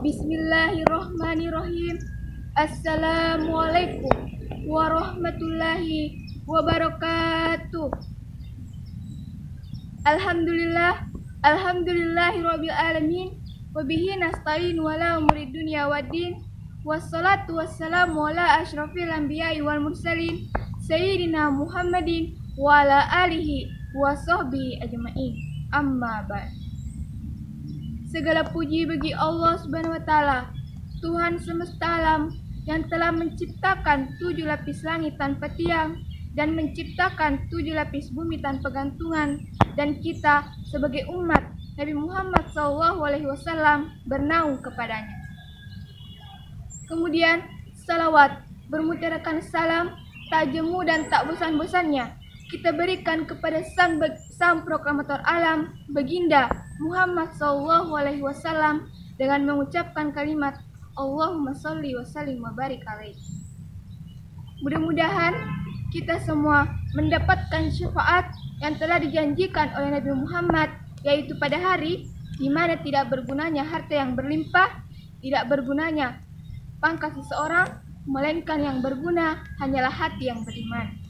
Bismillahirrahmanirrahim. Assalamualaikum warahmatullahi wabarakatuh. Alhamdulillahirabbil alamin. Wabihi nasta'in wala umuri dunya waddin. Wassalatu wassalamu ala asyrafil anbiya'i wal mursalin sayyidina Muhammadin wa ala alihi wa sahbihi ajma'in. Amma ba'd. Segala puji bagi Allah Subhanahu wa taala, Tuhan semesta alam yang telah menciptakan 7 lapis langit tanpa tiang dan menciptakan 7 lapis bumi tanpa gantungan, dan kita sebagai umat Nabi Muhammad SAW bernaung kepadanya. Kemudian salawat bermutiarakan salam tak jemu dan tak bosan-bosannya kita berikan kepada sang proklamator alam, Baginda Muhammad SAW, dengan mengucapkan kalimat Allahumma sholli wa sallim wa barik alaihi. Mudah-mudahan kita semua mendapatkan syafaat yang telah dijanjikan oleh Nabi Muhammad, yaitu pada hari di mana tidak bergunanya harta yang berlimpah, tidak bergunanya pangkat seseorang, melainkan yang berguna hanyalah hati yang beriman.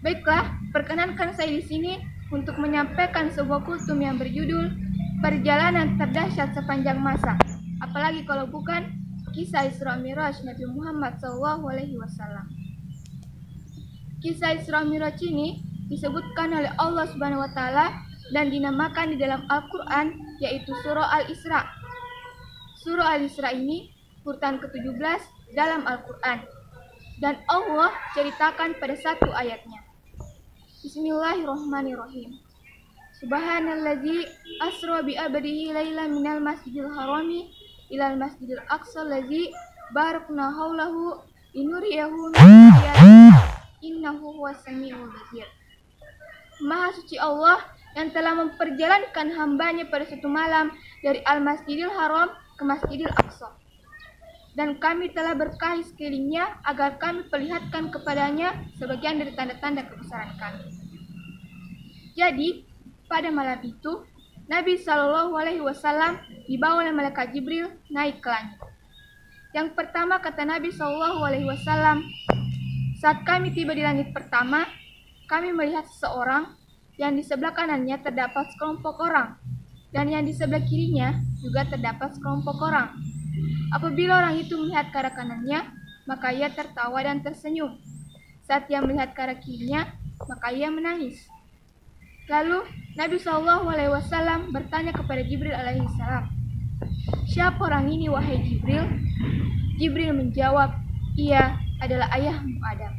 Baiklah, perkenankan saya di sini untuk menyampaikan sebuah kultum yang berjudul Perjalanan Terdahsyat Sepanjang Masa. Apalagi kalau bukan kisah Isra Miraj Nabi Muhammad SAW. Kisah Isra Miraj ini disebutkan oleh Allah Subhanahu wa taala dan dinamakan di dalam Al-Qur'an yaitu surah Al-Isra. Surah Al-Isra ini urutan ke-17 dalam Al-Qur'an. Dan Allah ceritakan pada satu ayatnya. Bismillahirrahmanirrahim. Subhanallazi asra bi abdihi lailan minal masjidil harami ilal masjidil aqsa allazi barakna haulahu linuriyahu min ayatihi innahu huwas samiul basir. Maha suci Allah yang telah memperjalankan hambanya pada satu malam dari Al-Masjidil Haram ke Masjidil Aqsa. Dan kami telah berkahi sekelilingnya agar kami perlihatkan kepadanya sebagian dari tanda-tanda kebesaran kami. Jadi, pada malam itu, Nabi SAW dibawa oleh malaikat Jibril naik ke langit. Yang pertama kata Nabi SAW, saat kami tiba di langit pertama, kami melihat seseorang yang di sebelah kanannya terdapat sekelompok orang, dan yang di sebelah kirinya juga terdapat sekelompok orang. Apabila orang itu melihat ke arah kanannya, maka ia tertawa dan tersenyum. Saat ia melihat ke arah kirinya, maka ia menangis. Lalu Nabi SAW bertanya kepada Jibril alaihissalam, siapa orang ini wahai Jibril? Jibril menjawab, ia adalah ayahmu Adam.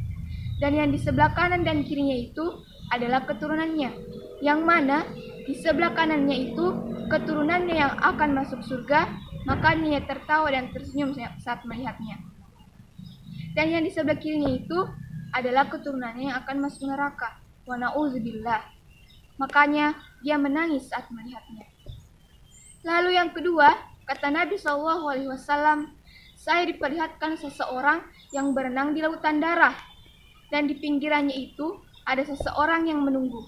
Dan yang di sebelah kanan dan kirinya itu adalah keturunannya, yang mana di sebelah kanannya itu keturunannya yang akan masuk surga, makanya ia tertawa dan tersenyum saat melihatnya. Dan yang di sebelah kirinya itu adalah keturunannya yang akan masuk neraka. Wa na'udzubillah. Makanya dia menangis saat melihatnya. Lalu yang kedua, kata Nabi SAW, saya diperlihatkan seseorang yang berenang di lautan darah. Dan di pinggirannya itu ada seseorang yang menunggu.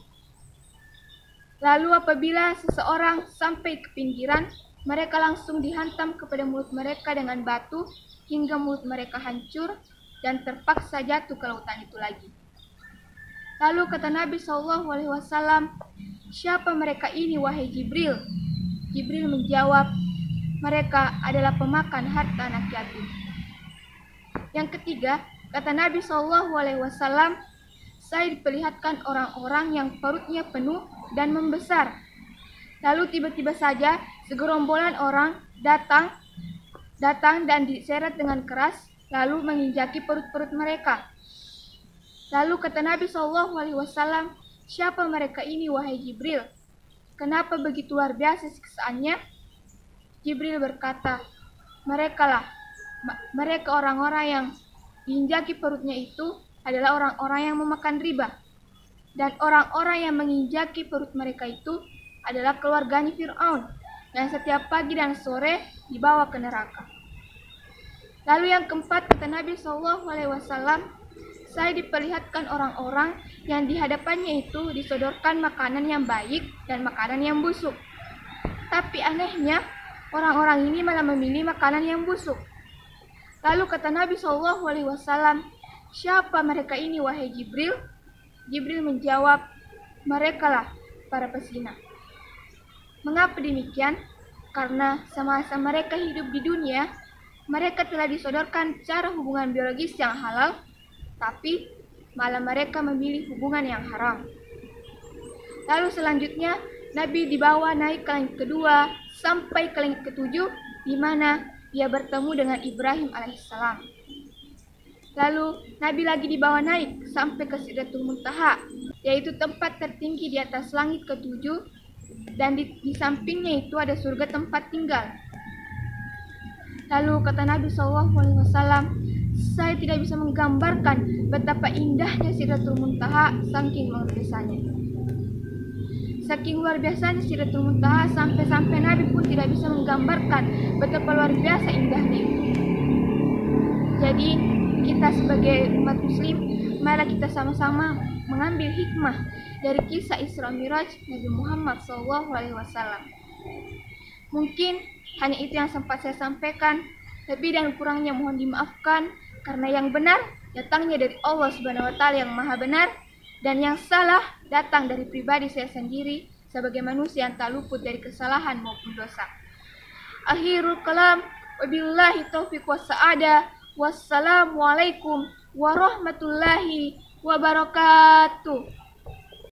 Lalu apabila seseorang sampai ke pinggiran, mereka langsung dihantam kepada mulut mereka dengan batu hingga mulut mereka hancur dan terpaksa jatuh ke lautan itu lagi. Lalu kata Nabi SAW, siapa mereka ini wahai Jibril? Jibril menjawab, mereka adalah pemakan harta anak yatim. Yang ketiga, kata Nabi SAW, saya diperlihatkan orang-orang yang perutnya penuh dan membesar. Lalu tiba-tiba saja segerombolan orang datang dan diseret dengan keras, lalu menginjaki perut-perut mereka. Lalu kata Nabi SAW, siapa mereka ini wahai Jibril? Kenapa begitu luar biasa siksaannya? Jibril berkata, mereka orang-orang yang diinjaki perutnya itu adalah orang-orang yang memakan riba. Dan orang-orang yang menginjaki perut mereka itu adalah keluarganya Fir'aun yang setiap pagi dan sore dibawa ke neraka. Lalu yang keempat kata Nabi SAW, saya diperlihatkan orang-orang yang di hadapannya itu disodorkan makanan yang baik dan makanan yang busuk. Tapi anehnya, orang-orang ini malah memilih makanan yang busuk. Lalu kata Nabi SAW, siapa mereka ini wahai Jibril? Jibril menjawab, merekalah para pesina. Mengapa demikian? Karena semasa mereka hidup di dunia, mereka telah disodorkan cara hubungan biologis yang halal, tapi malah mereka memilih hubungan yang haram. Lalu selanjutnya, Nabi dibawa naik ke langit kedua sampai ke langit ketujuh, di mana ia bertemu dengan Ibrahim alaihissalam. Lalu Nabi lagi dibawa naik sampai ke Sidratul Muntaha, yaitu tempat tertinggi di atas langit ketujuh, dan di sampingnya itu ada surga tempat tinggal. Lalu kata Nabi SAW, saya tidak bisa menggambarkan betapa indahnya Sidratul Muntaha saking luar biasanya. Saking luar biasanya Sidratul Muntaha sampai Nabi pun tidak bisa menggambarkan betapa luar biasa indahnya itu. Jadi kita sebagai umat muslim, mari kita sama-sama mengambil hikmah dari kisah Isra Miraj Nabi Muhammad SAW. Mungkin hanya itu yang sempat saya sampaikan. Lebih dan kurangnya mohon dimaafkan, karena yang benar datangnya dari Allah Subhanahu wa taala yang Maha benar, dan yang salah datang dari pribadi saya sendiri sebagai manusia yang tak luput dari kesalahan maupun dosa. Akhirul kalam, wabillahi taufiq wassa'adah. Wassalamualaikum warahmatullahi wabarakatuh.